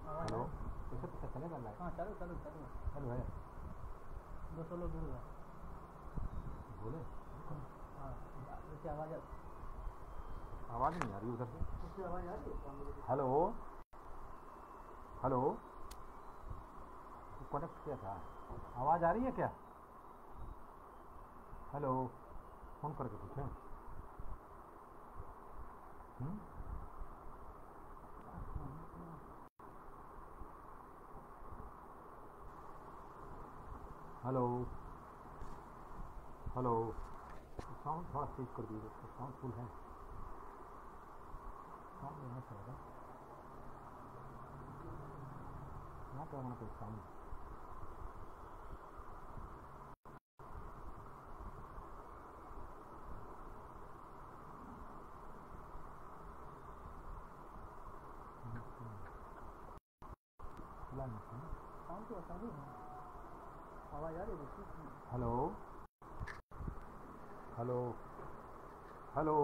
Hello, कैसे पता चलेगा लाइट? हाँ चालू चालू चालू है। हेलो है, 200 लोग दूर है। बोले हाँ वैसे आवाज़ आवाज़ नहीं आ रही उधर से। उससे आवाज़ आ रही है। हेलो हेलो, कनेक्ट किया था, आवाज़ आ रही है क्या? हेलो, फ़ोन करके पूछें। हेलो हेलो, साउंड थोड़ा तेज कर दीजिए, साउंड फुल है, साउंड लेना पड़ेगा, यहाँ पर होना कोई साउंड। खुला नहीं था, साउंड तो अच्छा ही है, आवाज़ आ रही है दूसरी। हेलो हेलो हेलो,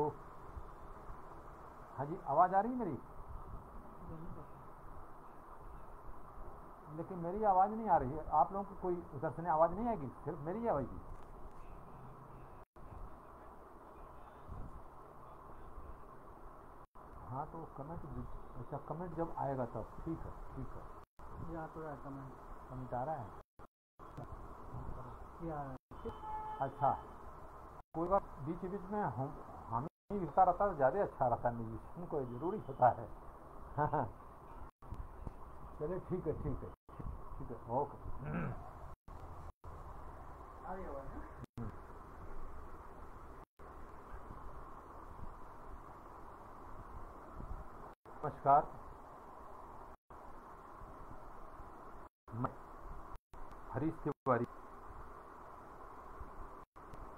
हाँ जी, आवाज़ आ रही है मेरी? लेकिन मेरी आवाज़ नहीं आ रही है, आप लोगों को कोई उधर से आवाज़ नहीं आएगी, सिर्फ मेरी आएगी। हाँ तो कमेंट, अच्छा कमेंट जब आएगा तब ठीक है, ठीक है। यहाँ तो है कमेंट कमेंट आ रहा है, यहाँ। अच्छा कोई बात, बीच बीच में हम ही लिखता रहता तो ज़्यादा अच्छा रहता, म्यूजिशियन को ज़रूरी होता है। चलिए ठीक है, ठीक है, ठीक है, ओके। आ रही आवाज़ है। नमस्कार, मैं हरीश तिवारी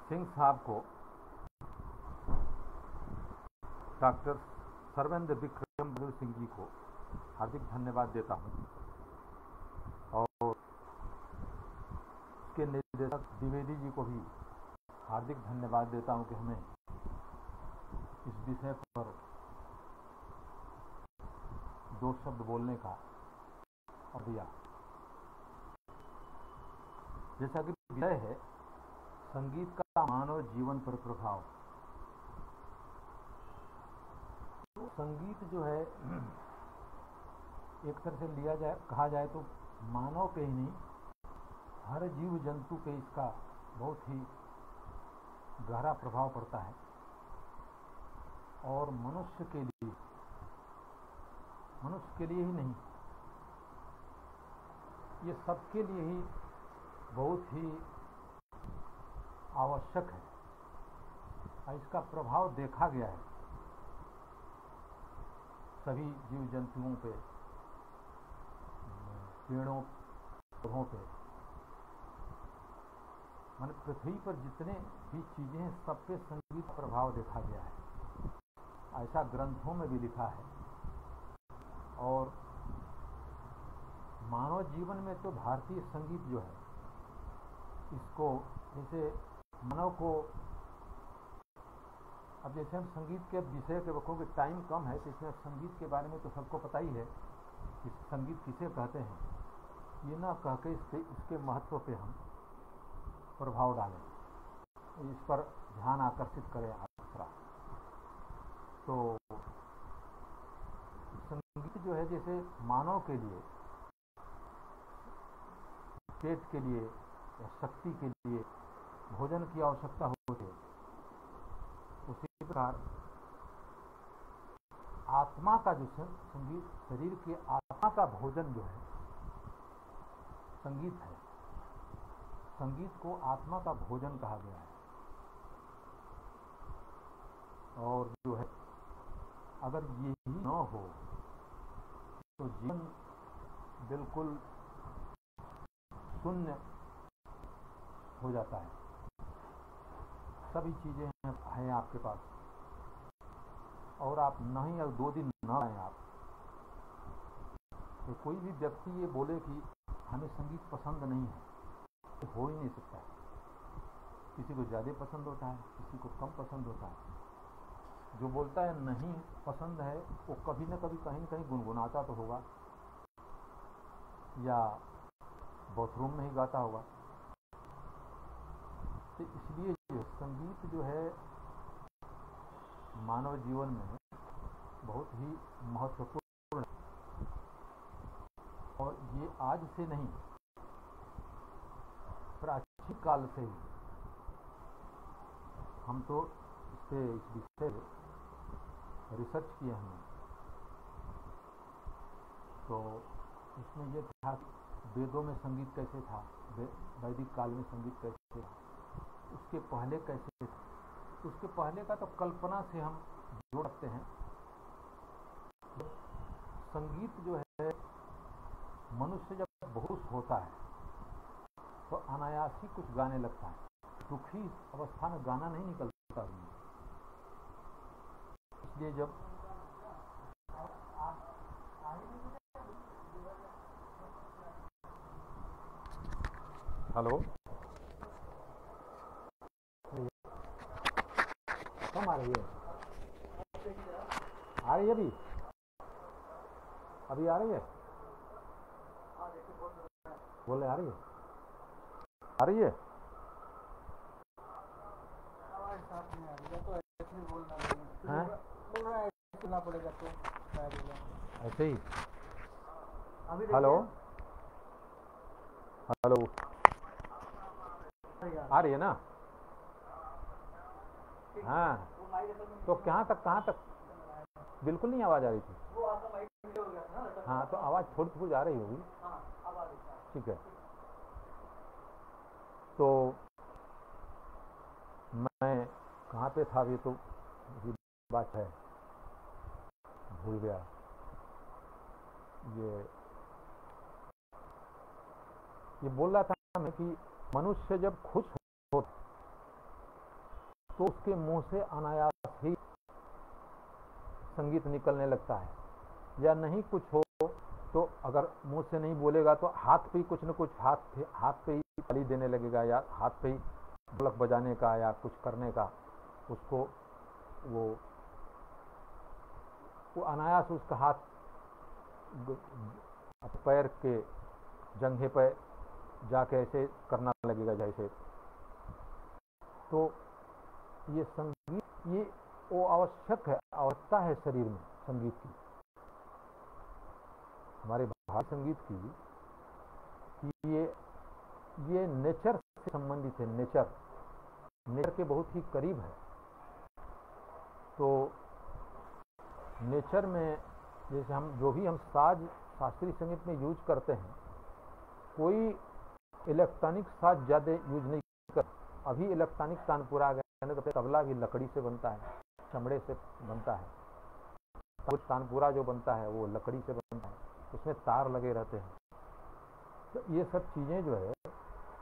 सिंह साहब को डॉक्टर सर्वेंद्र विक्रम बहादुर सिंह जी को हार्दिक धन्यवाद देता हूं, और उसके निर्देशक द्विवेदी जी को भी हार्दिक धन्यवाद देता हूं कि हमें इस विषय पर 2 शब्द बोलने का और दिया। जैसा कि विषय है संगीत का मानव जीवन पर प्रभाव, तो संगीत जो है एक तरह से लिया जाए, कहा जाए तो मानव पे ही नहीं, हर जीव जंतु पे इसका बहुत ही गहरा प्रभाव पड़ता है, और मनुष्य के लिए ही नहीं, ये सबके लिए ही बहुत ही आवश्यक है, और इसका प्रभाव देखा गया है सभी जीव जंतुओं पे, पेड़ों पौधों पे, मान पृथ्वी पर जितने भी चीजें हैं सब पे संगीत प्रभाव देखा गया है, ऐसा ग्रंथों में भी लिखा है। और मानव जीवन में तो भारतीय संगीत जो है, इसको जैसे मानव को, अब जैसे हम संगीत के विषय के क्योंकि टाइम कम है तो इसमें संगीत के बारे में तो सबको पता ही है कि संगीत किसे कहते हैं, ये ना कह के इसके महत्व पे हम प्रभाव डालें, इस पर ध्यान आकर्षित करें दूसरा। तो संगीत जो है जैसे मानव के लिए, पेट के लिए या शक्ति के लिए भोजन की आवश्यकता होती है, उसी प्रकार आत्मा का जो संगीत, शरीर के आत्मा का भोजन जो है संगीत है, संगीत को आत्मा का भोजन कहा गया है। और जो है अगर यही न हो तो जीवन बिल्कुल शून्य हो जाता है। सभी चीजें हैं आपके पास, और आप नहीं, और 2 दिन न आए आप, तो कोई भी व्यक्ति ये बोले कि हमें संगीत पसंद नहीं है, तो हो ही नहीं सकता है। किसी को ज़्यादा पसंद होता है, किसी को कम पसंद होता है। जो बोलता है नहीं पसंद है, वो कभी न कभी कहीं न कहीं गुनगुनाता तो होगा, या बाथरूम में ही गाता होगा। तो इसलिए जो संगीत जो है मानव जीवन में बहुत ही महत्वपूर्ण है, और ये आज से नहीं, प्राचीन काल से ही हम तो इस विषय रिसर्च किए हमने। तो इसमें यह था कि वेदों में संगीत कैसे था, वैदिक काल में संगीत कैसे था, उसके पहले कैसे था। उसके पहले का तो कल्पना से हम जोड़ सकते हैं। संगीत जो है मनुष्य जब बहुत होता है तो अनायास ही कुछ गाने लगता है। दुखी अवस्था में गाना नहीं निकलता है। इसलिए जब हेलो कम आ रही है? आ रही है अभी आ रही है? बोले आ रही है? आ रही है? सुनना पड़ेगा तो ऐसे ही। हेलो हेलो आ रही है ना? हाँ, तो कहाँ तक बिल्कुल नहीं आवाज आ रही थी। हाँ, तो आवाज थोड़ी थोड़ी आ रही होगी। ठीक है। तो मैं कहाँ पे था अभी, तो बात है भूल गया। ये बोल रहा था मैं कि मनुष्य जब खुश हो तो उसके मुंह से अनायास ही संगीत निकलने लगता है, या नहीं कुछ हो तो अगर मुंह से नहीं बोलेगा तो हाथ पे ही कुछ न कुछ हाथ पे ही ताली देने लगेगा, या हाथ पे ही ढोलक बजाने का या कुछ करने का। उसको वो अनायास उसका हाथ पैर के जंघे पर जाके ऐसे करना लगेगा जैसे। तो ये संगीत ये वो आवश्यक है, आवश्यकता है शरीर में संगीत की, हमारे भारतीय संगीत की, कि ये नेचर से संबंधित है। नेचर के बहुत ही करीब है। तो नेचर में जैसे हम जो भी हम साज शास्त्रीय संगीत में यूज करते हैं, कोई इलेक्ट्रॉनिक साज ज़्यादा यूज नहीं कर। अभी इलेक्ट्रॉनिक तानपुरा आ गया, तो तबला भी लकड़ी से बनता है, चमड़े से बनता है। कुछ तानपुरा जो बनता है वो लकड़ी से बनता है, उसमें तार लगे रहते हैं। तो ये सब चीज़ें जो है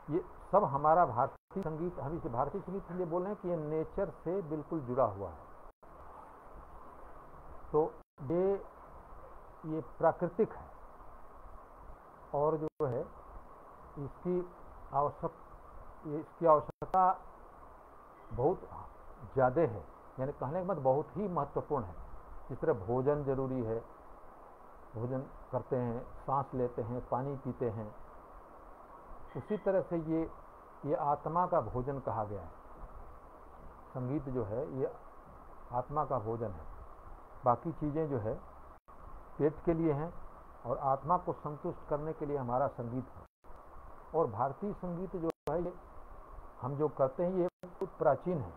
ये सब हमारा भारतीय संगीत, हम इसे भारतीय संगीत के लिए बोल रहे हैं कि ये नेचर से बिल्कुल जुड़ा हुआ है। तो ये प्राकृतिक है, और जो है इसकी आवश्यकता बहुत ज़्यादा है, यानी कहने का मतलब बहुत ही महत्वपूर्ण है। जिस तरह भोजन जरूरी है, भोजन करते हैं, सांस लेते हैं, पानी पीते हैं, उसी तरह से ये आत्मा का भोजन कहा गया है। संगीत जो है ये आत्मा का भोजन है। बाकी चीज़ें जो है पेट के लिए हैं, और आत्मा को संतुष्ट करने के लिए हमारा संगीत है। और भारतीय संगीत जो है ये हम जो करते हैं ये बहुत प्राचीन है।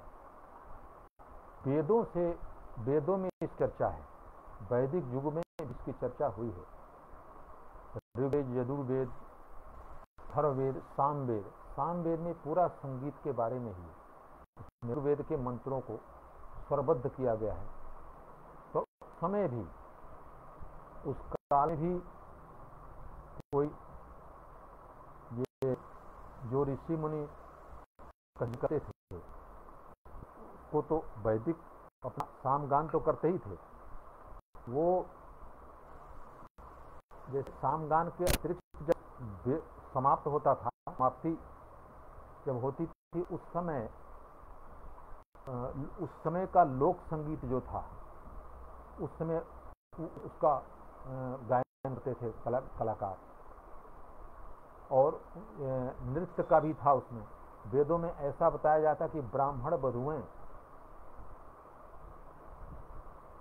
वेदों में इस चर्चा है, वैदिक युग में इसकी चर्चा हुई है। ऋग्वेद, यजुर्वेद, अथर्ववेद, सामवेद में पूरा संगीत के बारे में ही है। ऋग्वेद के मंत्रों को स्वरबद्ध किया गया है। तो समय भी उस काल में भी कोई ये जो ऋषि मुनि करते थे वो तो वैदिक अपना सामगान तो करते ही थे। वो जैसे सामगान के अतिरिक्त जब समाप्त होता था, समाप्ति जब होती थी, उस समय का लोक संगीत जो था, उस समय उसका गायन करते थे कलाकार। और नृत्य का भी था उसमें। वेदों में ऐसा बताया जाता कि ब्राह्मण वधुएं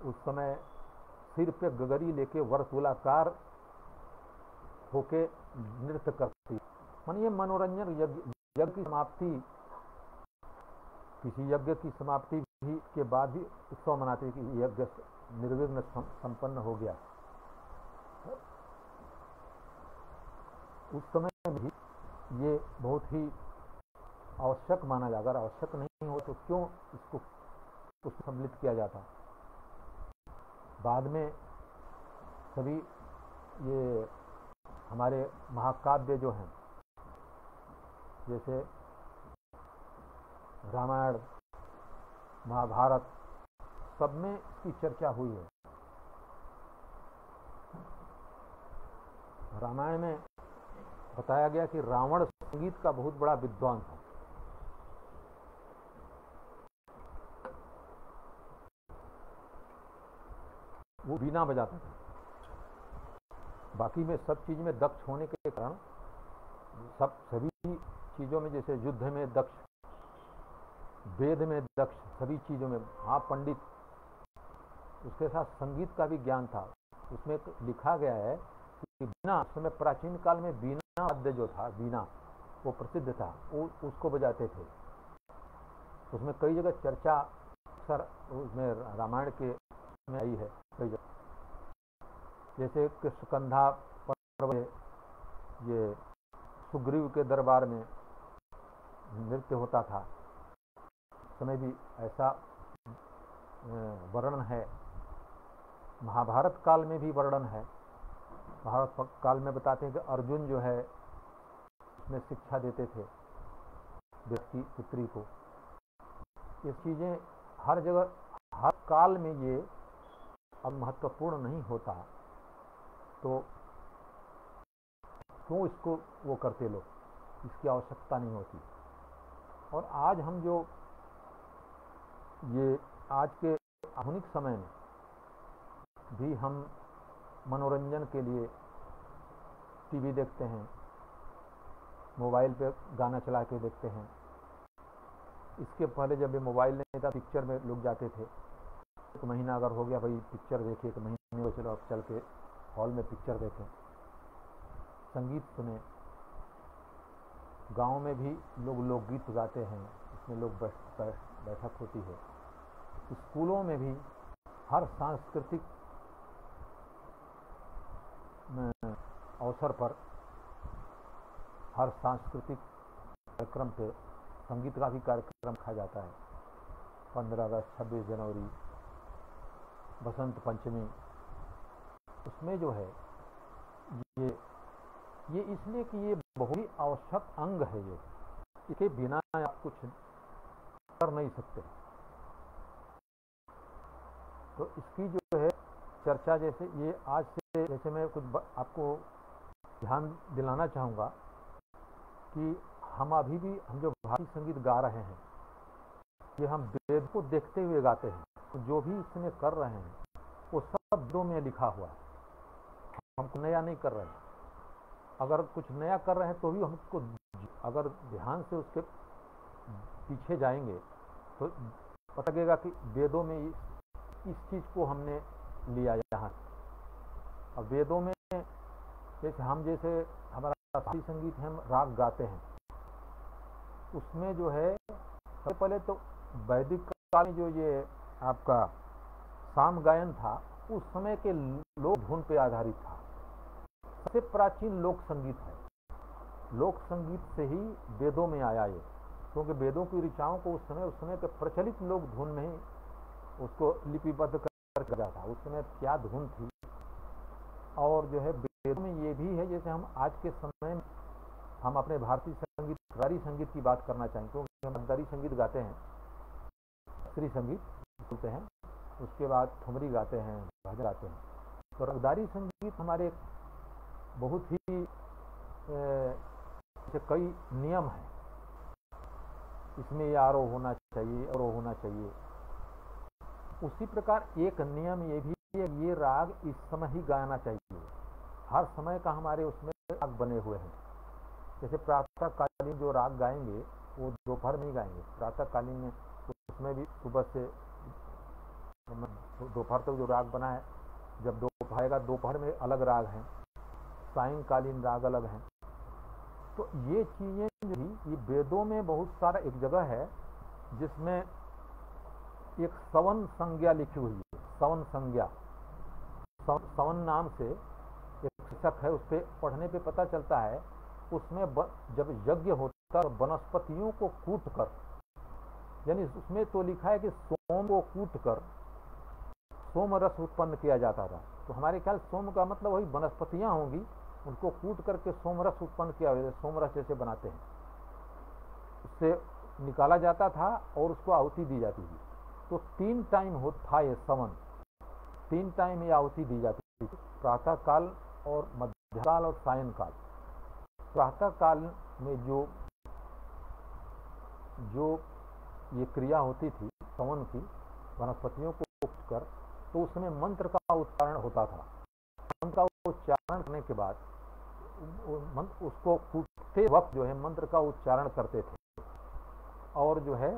उस समय सिर पे गगरी लेके वर्तुलाकार होके नृत्य करती। मन ये मनोरंजन यज्ञ की समाप्ति, किसी यज्ञ की समाप्ति भी के बाद भी उत्सव मनाते कि यज्ञ निर्विघ्न संपन्न हो गया। उस समय भी ये बहुत ही आवश्यक माना जाता। अगर आवश्यक नहीं हो तो क्यों इसको सम्मिलित किया जाता। बाद में सभी ये हमारे महाकाव्य जो हैं, जैसे रामायण महाभारत, सब में इसकी चर्चा हुई है। रामायण में बताया गया कि रावण संगीत का बहुत बड़ा विद्वान था। वो बीना बजाता था। बाकी में सब चीज में दक्ष होने के कारण सभी चीजों में, जैसे युद्ध में दक्ष, वेद में दक्ष, सभी चीजों में हाँ पंडित। उसके साथ संगीत का भी ज्ञान था। उसमें लिखा गया है कि बीना, उस समय प्राचीन काल में बीना वाद्य जो था, बीना वो प्रसिद्ध था, वो उसको बजाते थे। उसमें कई जगह चर्चा अक्सर उसमें रामायण के में आई है कई जगह। जैसे कृष्णकंधा पर्व, ये सुग्रीव के दरबार में नृत्य होता था, समय भी ऐसा वर्णन है। महाभारत काल में भी वर्णन है। महाभारत काल में बताते हैं कि अर्जुन जो है उसमें शिक्षा देते थे व्यक्ति पुत्री को। ये चीजें हर जगह हर काल में ये अब महत्वपूर्ण नहीं होता, तो क्यों इसको वो करते लोग, इसकी आवश्यकता नहीं होती। और आज हम जो ये आज के आधुनिक समय में भी हम मनोरंजन के लिए टीवी देखते हैं, मोबाइल पे गाना चला के देखते हैं। इसके पहले जब ये मोबाइल नहीं था, पिक्चर में लोग जाते थे। एक महीना अगर हो गया भाई पिक्चर देखिए, एक महीने में चलो अब चल के हॉल में पिक्चर देखें, संगीत सुने। गांव में भी लोग लोकगीत गाते हैं, इसमें लोग बैठक होती है। स्कूलों में भी हर सांस्कृतिक अवसर पर, हर सांस्कृतिक कार्यक्रम पे संगीत का भी कार्यक्रम रखा जाता है। 15 अगस्त, 26 जनवरी, बसंत पंचमी, उसमें जो है ये इसलिए कि ये बहुत ही आवश्यक अंग है। ये इसके बिना आप कुछ कर नहीं सकते। तो इसकी जो है चर्चा, जैसे ये आज से, जैसे मैं कुछ आपको ध्यान दिलाना चाहूँगा कि हम अभी भी, हम जो भारतीय संगीत गा रहे हैं, ये हम वेद को देखते हुए गाते हैं। तो जो भी इसमें कर रहे हैं वो सब वेदों में लिखा हुआ है। हम नया नहीं कर रहे हैं। अगर कुछ नया कर रहे हैं तो भी हमको अगर ध्यान से उसके पीछे जाएंगे तो पता लगेगा कि वेदों में इस चीज को हमने लिया यहाँ। और वेदों में जैसे हमारा शास्त्रीय संगीत है, हम राग गाते हैं, उसमें जो है सबसे पहले तो वैदिक काल में जो ये आपका साम गायन था, उस समय के लोक धुन पे आधारित था। सबसे प्राचीन लोक संगीत है। लोक संगीत से ही वेदों में आया ये, क्योंकि वेदों की ऋचाओं को उस समय के प्रचलित लोक धुन में ही उसको लिपिबद्ध कर जाता। उस समय क्या धुन थी। और जो है वेदों में ये भी है, जैसे हम आज के समय में हम अपने भारतीय संगीत, शास्त्रीय संगीत की बात करना चाहें, क्योंकि हम शास्त्रीय संगीत गाते हैं, शास्त्रीय संगीत बोलते हैं, उसके बाद ठुमरी गाते हैं, भजन गाते हैं। तो रागदारी संगीत हमारे बहुत ही कई नियम हैं। इसमें ये आरोह होना चाहिए, अवरोह होना चाहिए। उसी प्रकार एक नियम ये भी है, ये राग इस समय ही गाना चाहिए। हर समय का हमारे उसमें राग बने हुए हैं। जैसे प्रातःकालीन जो राग गाएंगे वो दोपहर में ही गाएंगे। प्रातःकालीन में उसमें भी सुबह से दोपहर तक जो राग बना है, जब दोपहर आएगा दोपहर में अलग राग हैं, सायंकालीन राग अलग हैं। तो ये चीजें जो ये वेदों में बहुत सारा, एक जगह है जिसमें एक सवन संज्ञा लिखी हुई है। सवन संज्ञा, सवन नाम से एक पुस्तक है, उस पर पढ़ने पे पता चलता है उसमें जब यज्ञ होता है वनस्पतियों को कूट कर, यानी उसमें तो लिखा है कि सोम को कूट कर सोम रस उत्पन्न किया जाता था। तो हमारे ख्याल सोम का मतलब वही वनस्पतियां होंगी, उनको कूट करके सोम रस उत्पन्न किया हुआ, सोम रस जैसे बनाते हैं, उससे निकाला जाता था और उसको आहुति दी जाती थी। तो 3 टाइम था ये सवन, 3 टाइम ये आहुति दी जाती थी, प्रातः काल और मध्य काल और सायं काल। प्रातः काल में जो ये क्रिया होती थी सवन की, वनस्पतियों को कूट कर, तो उसमें मंत्र का उच्चारण होता था। मंत्र का उच्चारण करने के बाद उसको कूटते वक्त जो है मंत्र का उच्चारण करते थे और जो है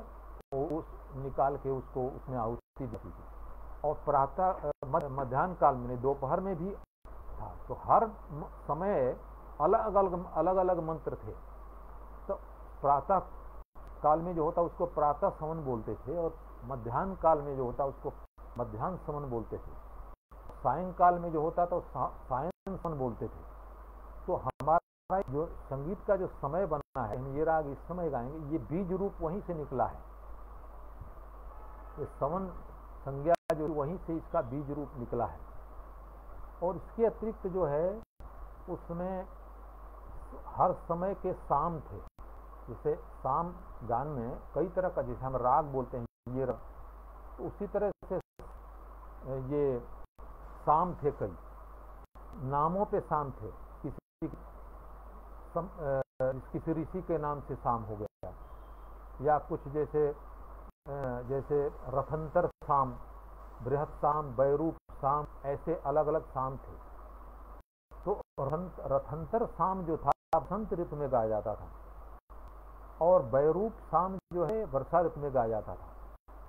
वो उस निकाल के उसको उसमें आहुति देती थी। और प्रातः मध्याह्न काल में, दोपहर में भी था। तो हर समय अलग अलग मंत्र थे। तो प्रातः काल में जो होता उसको प्रातः सवन बोलते थे और मध्याह्न काल में जो होता उसको मध्याह्न सवन बोलते थे। सायंकाल में जो होता तो सायं सवन बोलते थे। तो हमारा जो संगीत का जो समय बना है, ये राग इस समय गाएंगे, ये बीज रूप वहीं से निकला है। ये सवन संज्ञा जो वहीं से इसका बीज रूप निकला है। और इसके अतिरिक्त जो है उसमें हर समय के साम थे। जैसे साम गान में कई तरह का, जैसे हम राग बोलते हैं ये राग, तो उसी तरह से ये साम थे, कई नामों पे साम थे। किसी ऋषि के नाम से साम हो गया, या कुछ जैसे रथंतर साम, बृहत साम, बैरूप साम, ऐसे अलग अलग साम थे। तो रथंतर साम जो था बसंत ऋतु में गाया जाता था और बैरूप साम जो है वर्षा ऋतु में गाया जाता था।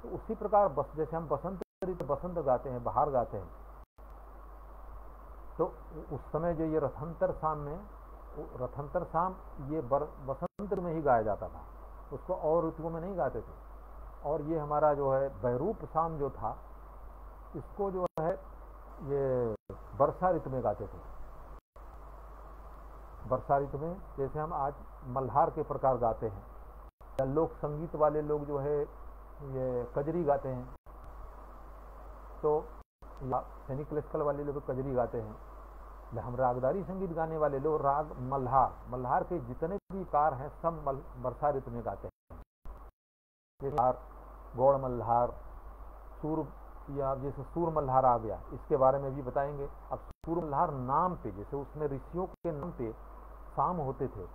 तो उसी प्रकार जैसे हम बसंत ऋतु बसंत गाते हैं, बाहर गाते हैं, तो उस समय जो ये रथंतर साम ये बसंत में ही गाया जाता था, उसको और ऋतुओं में नहीं गाते थे। और ये हमारा जो है बैरूप साम जो था, इसको जो है ये वर्षा ऋतु में गाते थे। वर्षा ऋतु में जैसे हम आज मल्हार के प्रकार गाते हैं, या लोक संगीत वाले लोग जो है ये कजरी गाते हैं, तो या सैनिक क्लासिकल वाले लोग कजरी गाते हैं। हम रागदारी संगीत गाने वाले लोग राग मल्हार के जितने भी कार हैं सब वर्षा ऋतु में गाते हैं। गौड़ मल्हार, सूर, या जैसे सूर मल्हार आ गया, इसके बारे में भी बताएंगे। अब सूर मल्हार नाम पे, जैसे उसमें ऋषियों के नाम पे साम होते थे,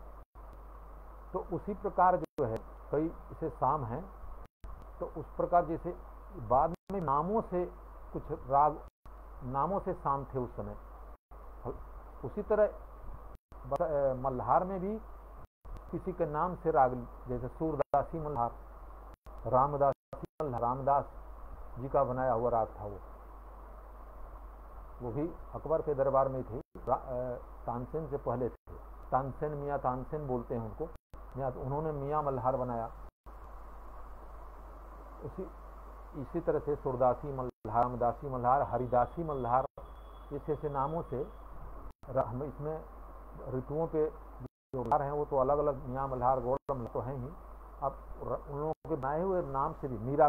तो उसी प्रकार जो है कई इसे साम हैं। तो उस प्रकार जैसे बाद में नामों से कुछ राग, नामों से साम थे उस समय, उसी तरह मल्हार में भी किसी के नाम से राग, जैसे सूरदासी मल्हार, रामदासी मल्हार, रामदास जी का बनाया हुआ राग था वो भी अकबर के दरबार में थे, तानसेन से पहले थे। तानसेन, मियाँ तानसेन बोलते हैं उनको, उन्होंने मियाँ मल्हार बनाया। इसी तरह से सूरदासी मल्हार, रामदासी मल्हार, हरिदासी मल्हार, ऐसे नामों से हम इसमें ऋतुओं पे जो मल्हार हैं वो तो अलग अलग, मियाँ मल्हार, गौड़ मल्हार तो हैं ही। अब उन लोगों के बनाए हुए नाम से भी मीरा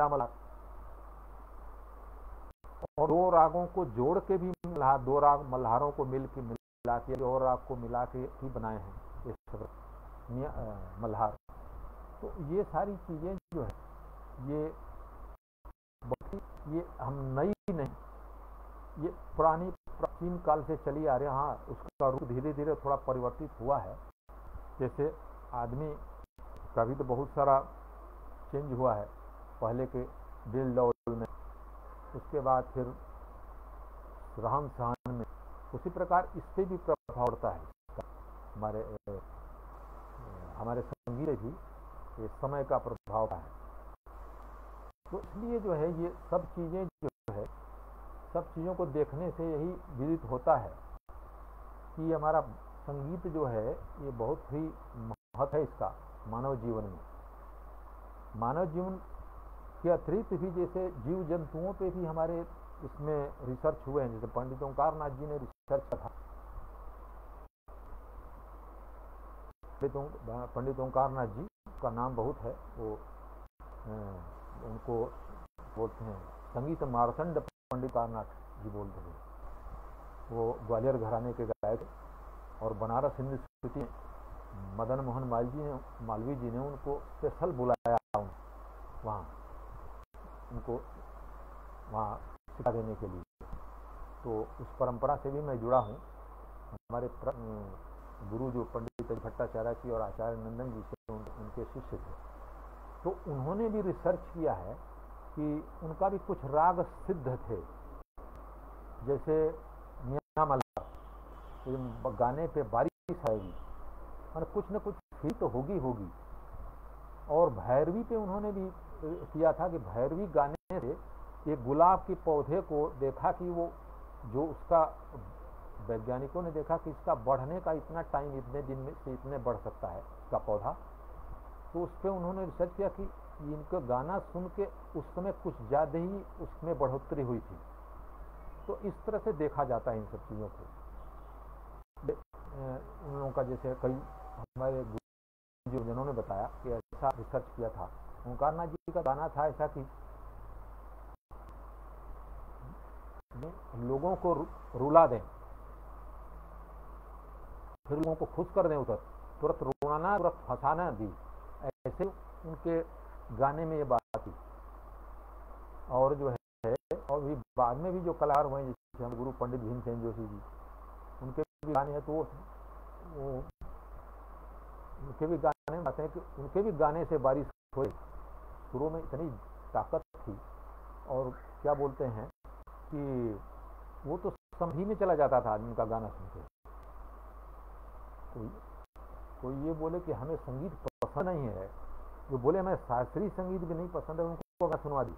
मल्हार, और 2 रागों को जोड़ के भी मल्हार, 2 राग मल्हारों को मिला के और राग को मिला के ही बनाए हैं इस मल्हार। तो ये सारी चीजें जो है ये हम नई नहीं, ये पुरानी प्राचीन काल से चली आ रही है। हाँ, उसका रूप धीरे धीरे थोड़ा परिवर्तित हुआ है। जैसे आदमी का भी तो बहुत सारा चेंज हुआ है, पहले के दिल दौड़ में, उसके बाद फिर रहन सहन में, उसी प्रकार इस पे भी प्रभाव पड़ता है। हमारे हमारे संगीत में भी ये समय का प्रभाव है। तो इसलिए जो है ये सब चीज़ें जो है, सब चीज़ों को देखने से यही विदित होता है कि हमारा संगीत जो है ये बहुत ही महत्व है इसका मानव जीवन में। मानव जीवन के अतिरिक्त भी जैसे जीव जंतुओं पे भी हमारे इसमें रिसर्च हुए हैं। जैसे पंडित ओंकारनाथ जी ने रिसर्च किया था। पंडित ओंकारनाथ जी का नाम बहुत है, वो उनको बोलते हैं संगीत मार्तंड पंडित ओंकारनाथ जी बोलते हैं। वो ग्वालियर घराने के गायक और बनारस हिंदी स्मृति में मदन मोहन मालवीय जी ने उनको स्पेशल बुलाया वहाँ, उनको वहाँ शिक्षा देने के लिए। तो उस परंपरा से भी मैं जुड़ा हूँ। हमारे गुरु जो पंडित भट्टाचार्य जी और आचार्य नंदन जी से उनके शिष्य थे, तो उन्होंने भी रिसर्च किया है कि उनका भी कुछ राग सिद्ध थे। जैसे मियां मल्हार गाने पे बारिश आएगी, मतलब कुछ न कुछ फील तो होगी। और भैरवी पे उन्होंने भी किया था कि भैरवी गाने से एक गुलाब के पौधे को देखा कि वो जो उसका वैज्ञानिकों ने देखा कि इसका बढ़ने का इतना टाइम, इतने दिन में से इतने बढ़ सकता है इसका पौधा। तो उस पर उन्होंने रिसर्च किया कि इनका गाना सुन के उस समय कुछ ज़्यादा ही उसमें बढ़ोतरी हुई थी। तो इस तरह से देखा जाता है इन सब चीज़ों को। उन लोगों का जैसे कई हमारे गुरुजनों ने बताया कि ऐसा रिसर्च किया था। ओंकारनाथ जी का गाना था ऐसा कि लोगों को रुला दें, फिर लोगों को खुश कर दें, उधर तुरंत रोना तुरंत हंसाना भी, ऐसे उनके गाने में ये बात थी। और जो है और भी बाद में भी जो कलाकार हुए जैसे हम गुरु पंडित भीमसेन जोशी जी, उनके भी गाने हैं। तो वो उनके भी गाने में आते हैं कि उनके भी गाने से बारिश हुई। शुरू में इतनी ताकत थी और क्या बोलते हैं कि वो तो समझी में चला जाता था आदमी उनका गाना सुन के। कोई ये बोले कि हमें संगीत पसंद नहीं है, जो बोले हमें शास्त्रीय संगीत भी नहीं पसंद है, उनको गाना सुनवा दी।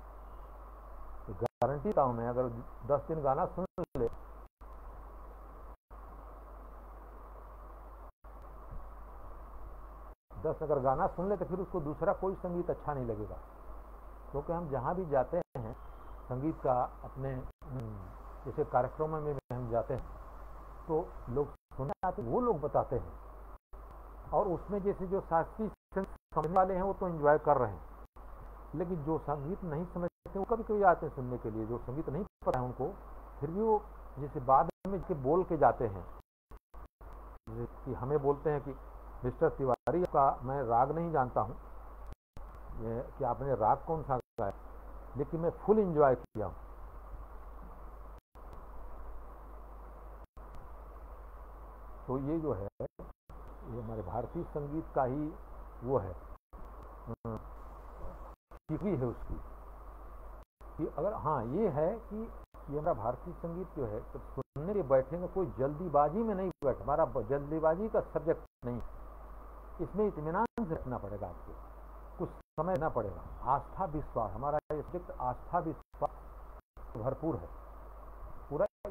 तो गारंटी था मैं, अगर 10 दिन गाना सुन ले, अगर गाना सुन ले तो फिर उसको दूसरा कोई संगीत अच्छा नहीं लगेगा। क्योंकि हम जहाँ भी जाते हैं संगीत का अपने जैसे कार्यक्रमों में हम जाते हैं तो लोग सुनने आते, वो लोग बताते हैं। और उसमें जैसे जो शास्त्रीय समझने वाले हैं वो तो एंजॉय कर रहे हैं, लेकिन जो संगीत नहीं समझते वो कभी कभी आते हैं सुनने के लिए। जो संगीत नहीं पता है उनको, फिर भी वो जैसे बाद में बोल के जाते हैं कि हमें बोलते हैं कि मिस्टर तिवारी का मैं राग नहीं जानता हूँ कि आपने राग कौन सा गाया, लेकिन मैं फुल एंजॉय किया हूँ। तो ये जो है ये हमारे भारतीय संगीत का ही वो है, सीखी है उसकी कि अगर हाँ ये है कि ये हमारा भारतीय संगीत जो है तो सुनने के बैठेंगे, कोई जल्दीबाजी में नहीं बैठे। हमारा जल्दीबाजी का सब्जेक्ट नहीं, इसमें इत्मीनान से रखना पड़ेगा, आपको कुछ समय देना पड़ेगा। आस्था विश्वास, हमारा ये सब्जेक्ट आस्था विश्वास भरपूर है,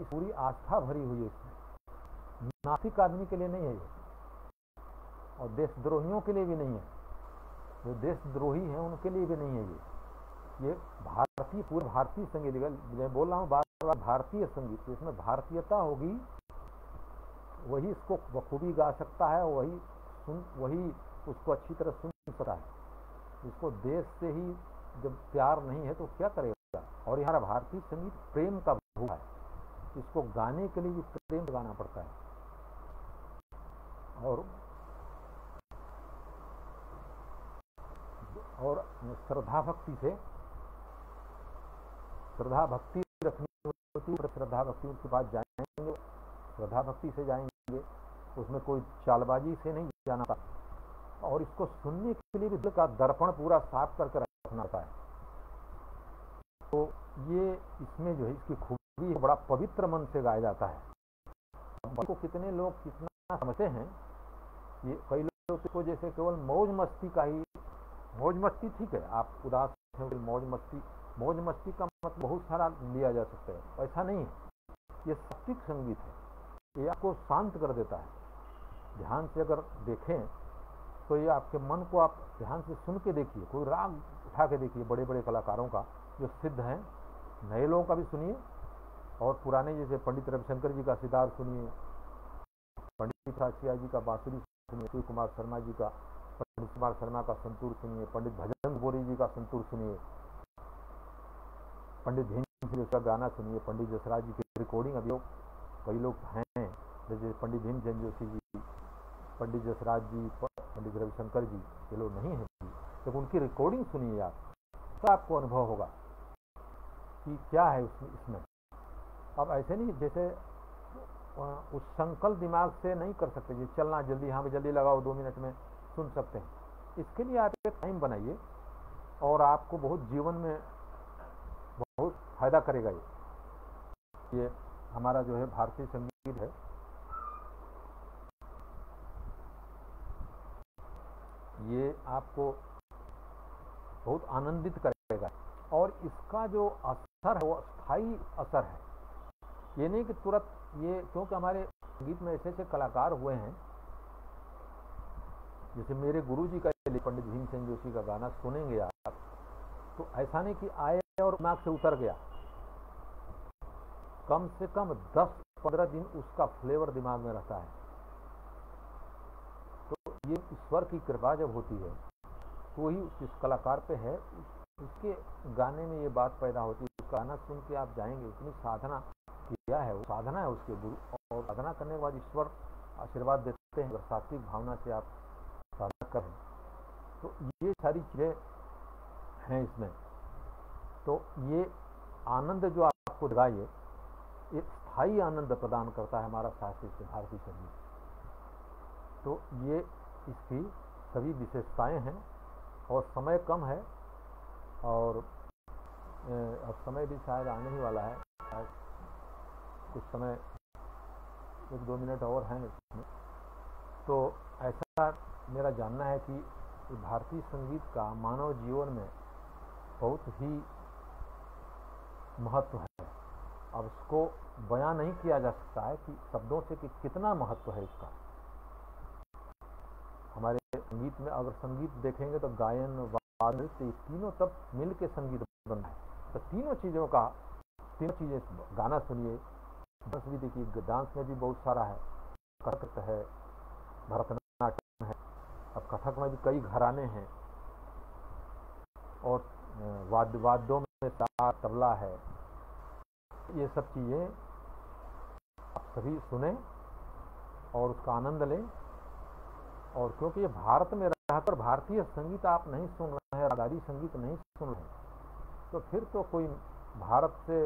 पूरी आस्था भरी हुई है इसमें। नास्तिक आदमी के लिए नहीं है ये, और देशद्रोहियों के लिए भी नहीं है। जो देशद्रोही हैं उनके लिए भी नहीं है ये भारतीय, पूरा भारतीय संगीत। मैं बोल रहा हूँ बार बार भारतीय संगीत, इसमें भारतीयता होगी, वही इसको बखूबी गा सकता है, वही उसको अच्छी तरह सुन सकता है। इसको देश से ही जब प्यार नहीं है तो क्या करेगा। और हमारा भारतीय संगीत प्रेम का भूखा है, इसको गाने के लिए भी प्रेम गाना पड़ता है। और श्रद्धा भक्ति रखनी होती है। श्रद्धा भक्ति उनके पास जाएंगे, श्रद्धा भक्ति से जाएंगे, उसमें कोई चालबाजी से नहीं जाना था। और इसको सुनने के लिए भी दिल का दर्पण पूरा साफ करके रखना होता है। तो ये इसमें जो है इसकी खूबी, बड़ा पवित्र मन से गाया जाता है। को कितने लोग कितना समझते हैं ये कई लोग को जैसे केवल मौज मस्ती का ही, मौज मस्ती ठीक है, आप उदास हैं मौज मस्ती का मतलब बहुत सारा लिया जा सकता है, ऐसा नहीं है। ये सात्विक संगीत है, ये आपको शांत कर देता है। ध्यान से अगर देखें तो ये आपके मन को, आप ध्यान से सुन के देखिए, कोई राग उठा के देखिए बड़े बड़े कलाकारों का जो सिद्ध हैं, नए लोगों का भी सुनिए और पुराने जैसे पंडित रविशंकर जी का सितार सुनिए, पंडित राशिया जी का बांसुरी सुनिए, शिव कुमार शर्मा जी का, पंडित कुमार शर्मा का संतूर सुनिए, पंडित भजन बोरी जी का संतूर सुनिए, पंडित भीम जी का गाना सुनिए, पंडित जसराज जी की रिकॉर्डिंग अभी कई लोग हैं जैसे पंडित भीमचंद जोशी जी, पंडित जसराज जी, पंडित रविशंकर जी, ये लोग नहीं हैं जब तो उनकी रिकॉर्डिंग सुनिए आप, तो आपको अनुभव होगा कि क्या है इसमें। अब ऐसे नहीं जैसे उस संकल्प दिमाग से नहीं कर सकते, जी चलना जल्दी, हाँ जल्दी लगाओ 2 मिनट में सुन सकते हैं। इसके लिए आप एक टाइम बनाइए और आपको बहुत जीवन में बहुत फायदा करेगा। ये हमारा जो है भारतीय संगीत है, ये आपको बहुत आनंदित करेगा और इसका जो असर है वो स्थायी असर है। ये नहीं कि तुरंत ये, क्योंकि हमारे संगीत में ऐसे ऐसे कलाकार हुए हैं, जैसे मेरे गुरु जी का पंडित भीमसेन जोशी का गाना सुनेंगे आप तो ऐसा नहीं कि आए और दिमाग से उतर गया, कम से कम 10-15 दिन उसका फ्लेवर दिमाग में रहता है। तो ये ईश्वर की कृपा जब होती है तो ही उस कलाकार पे है, उसके गाने में ये बात पैदा होती है। उसका गाना सुन के आप जाएंगे, इतनी साधना किया है, वो साधना है उसके गुरु, और साधना करने के बाद ईश्वर आशीर्वाद देते हैं। अगर सात्विक भावना से आप साधना करें तो ये सारी चीजें हैं इसमें। तो ये आनंद जो आपको देगा, ये एक स्थायी आनंद प्रदान करता है हमारा शास्त्रीय से भारतीय संगीत। तो ये इसकी सभी विशेषताएं हैं और समय कम है और अब समय भी शायद आने ही वाला है, कुछ समय 1-2 मिनट और हैं इसमें। तो ऐसा मेरा जानना है कि भारतीय संगीत का मानव जीवन में बहुत ही महत्व है। अब इसको बयां नहीं किया जा सकता है कि शब्दों से कि कितना महत्व है इसका। हमारे संगीत में अगर संगीत देखेंगे तो गायन, वाद्य, नृत्य, तीनों तब मिल के संगीत बनता है। तो तीनों चीजें गाना सुनिए, डांस भी देखिए, डांस में भी बहुत सारा है, कथक है, भरतनाट्यम है, अब कथक में भी कई घराने हैं और वाद्यों में तार, तबला है। ये सब चीजें आप सभी सुने और उसका आनंद लें। और क्योंकि ये भारत में रहकर भारतीय संगीत आप नहीं सुन रहे हैं, रागारी संगीत नहीं सुन रहे हैं, तो फिर तो कोई भारत से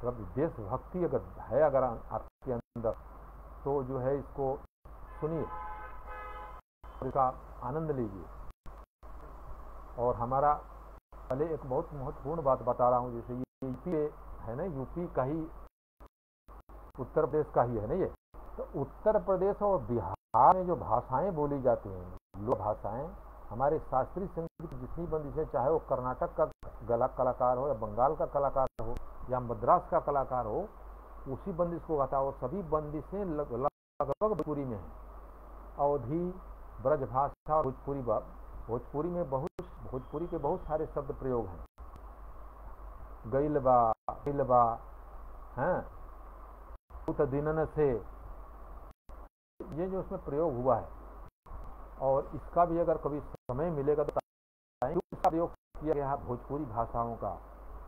देशभक्ति अगर है अगर आपके अंदर, तो जो है इसको सुनिए, इसका आनंद लीजिए। और हमारा पहले एक बहुत महत्वपूर्ण बात बता रहा हूँ, जैसे ये यूपी है ना, यूपी का ही, उत्तर प्रदेश का ही है ना ये। तो उत्तर प्रदेश और बिहार में जो भाषाएं बोली जाती हैं, लोक भाषाएं, हमारे शास्त्रीय संगीत की जितनी बंदिशें, चाहे वो कर्नाटक का कलाकार हो या बंगाल का कलाकार हो या मद्रास का कलाकार हो, उसी बंदिश को गाता है। और सभी बंदिशें लगभग भोजपुरी में है। अवधी, ब्रजभाषा और भोजपुरी में भोजपुरी के बहुत सारे शब्द प्रयोग हैं। गैलबा हैं, उत दिनन से, ये जो उसमें प्रयोग हुआ है। और इसका भी अगर कभी समय मिलेगा तो इसका प्रयोग किया गया है भोजपुरी भाषाओं का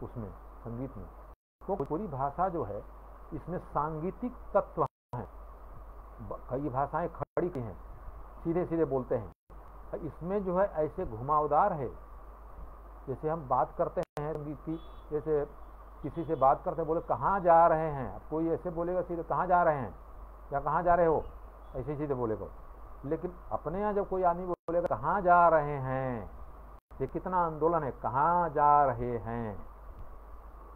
उसमें संगीत में। तो भोजपुरी भाषा जो है इसमें सांगीतिक तत्व हैं, कई भाषाएं खड़ी की हैं, सीधे सीधे बोलते हैं। इसमें जो है ऐसे घुमावदार है, जैसे हम बात करते हैं संगीत की, जैसे किसी से बात करते हैं, बोले कहाँ जा रहे हैं, अब कोई ऐसे बोलेगा सीधे कहाँ जा रहे हैं या कहाँ जा रहे हो, ऐसे सीधे बोलेगा। लेकिन अपने यहाँ जब कोई आदमी बोलेगा कहाँ जा रहे हैं, ये कितना आंदोलन है, कहाँ जा रहे हैं,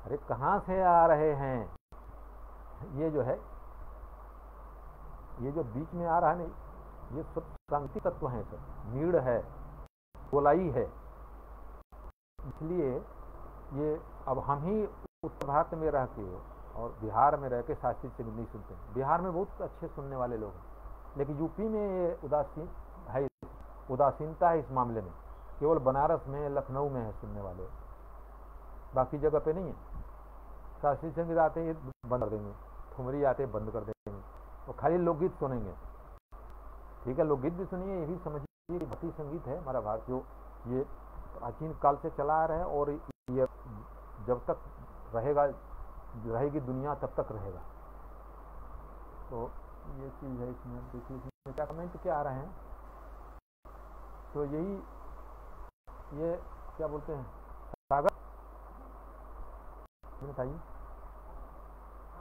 अरे कहाँ से आ रहे हैं। ये जो है, ये जो बीच में आ रहा है नहीं, ये सब सांगति तत्व हैं, सब नीड़ है, गोलाई है। इसलिए ये अब हम ही उत्तर भारत में रह के और बिहार में रह के शास्त्रीय संगीत नहीं सुनते हैं। बिहार में बहुत अच्छे सुनने वाले लोग हैं, लेकिन यूपी में ये उदासीनता है इस मामले में। केवल बनारस में, लखनऊ में है सुनने वाले, बाकी जगह पे नहीं है। शास्त्रीय संगीत आते हैं बंद कर देंगे, ठुमरी आते हैं बंद कर देंगे, और खाली लोकगीत सुनेंगे। ठीक है, लोकगीत भी सुनिए, ये भी समझिए कि भक्ति संगीत है हमारा भारत, जो ये प्राचीन काल से चला आ रहा है, और ये जब तक रहेगी दुनिया तब तक रहेगा। तो ये चीज़ है इसमें। देखिए इसमें क्या कमेंट क्या आ रहे हैं, तो यही ये क्या बोलते हैं सागर, बताइए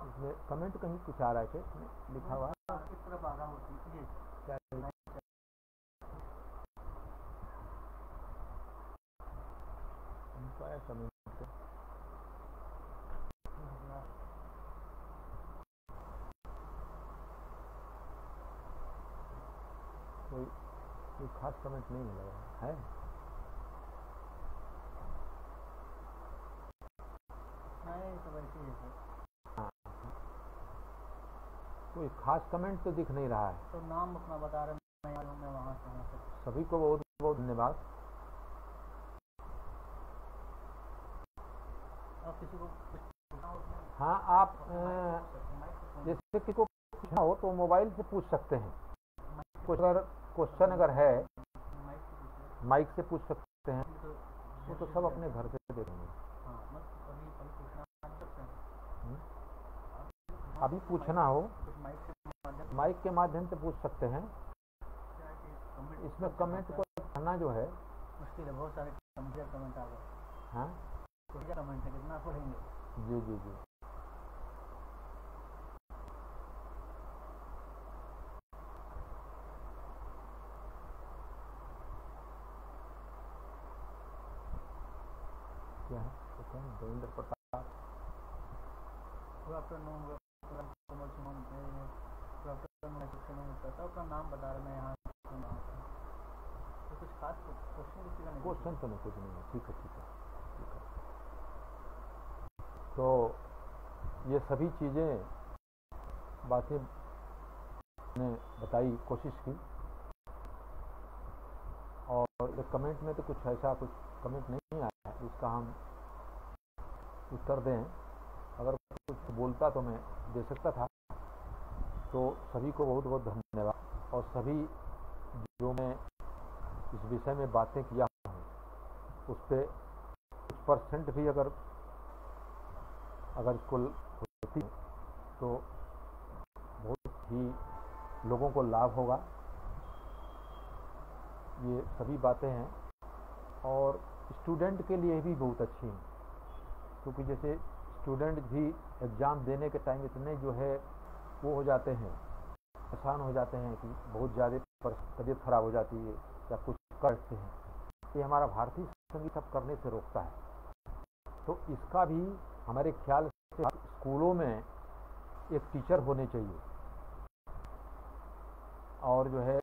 इसमें कमेंट कहीं कुछ आ रहा है क्या, इसमें लिखा हुआ है इस तरफ आधा होती है क्या उनका है कमेंट कोई खास कमेंट नहीं मिल रहा है। सब ऐसे ही है। हाँ, कोई खास कमेंट तो दिख नहीं रहा है। तो नाम अपना बता रहे मैं वहाँ से हूँ। सभी को बहुत बहुत धन्यवाद। और किसी को हाँ, आप जैसे किसी को पूछना हो तो मोबाइल से पूछ सकते हैं। कुछ अगर क्वेश्चन अगर है माइक से पूछ सकते हैं, वो तो सब अपने घर से दे देंगे। अभी पूछना हो माइक के माध्यम से पूछ सकते हैं। इसमें कमेंट को पढ़ना जो है मुश्किल है, बहुत सारे कमेंट आ गए। हाँ, कमेंट है, कितना पढ़ेंगे। जी जी जी। क्या है देवेंद्र प्रताप, अपना नाम बता रहे, मैं यहाँ तो कुछ खास क्वेश्चन तो नहीं, कुछ नहीं है। ठीक है ठीक है ठीक है। तो ये सभी चीज़ें बातें ने बताई, कोशिश की, और कमेंट में तो कुछ ऐसा कुछ कमेंट नहीं आया है जिसका हम उत्तर दें। अगर कुछ बोलता तो मैं दे सकता था। तो सभी को बहुत बहुत धन्यवाद। और सभी जो मैं इस विषय में बातें किया हूँ उस पर कुछ परसेंट भी अगर कुल होती तो बहुत ही लोगों को लाभ होगा। ये सभी बातें हैं और स्टूडेंट के लिए भी बहुत अच्छी हैं, क्योंकि जैसे स्टूडेंट भी एग्ज़ाम देने के टाइम इतने जो है वो हो जाते हैं, परेशान हो जाते हैं कि बहुत ज़्यादा तबीयत खराब हो जाती है या कुछ करते हैं। ये हमारा भारतीय संगीत सब करने से रोकता है। तो इसका भी हमारे ख्याल से स्कूलों में एक टीचर होने चाहिए और जो है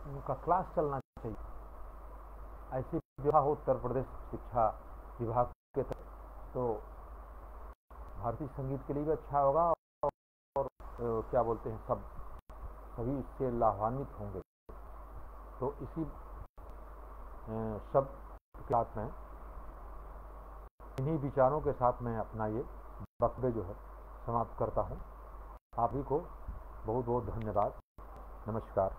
उनका क्लास चलना चाहिए। ऐसी व्यवस्था हो उत्तर प्रदेश शिक्षा विभाग के तहत तो भारतीय संगीत के लिए भी अच्छा होगा और क्या बोलते हैं सभी इससे लाभान्वित होंगे। तो इसी सब के साथ में इन्हीं विचारों के साथ मैं अपना ये वक्तव्य जो है समाप्त करता हूँ। आप ही को बहुत बहुत धन्यवाद। नमस्कार।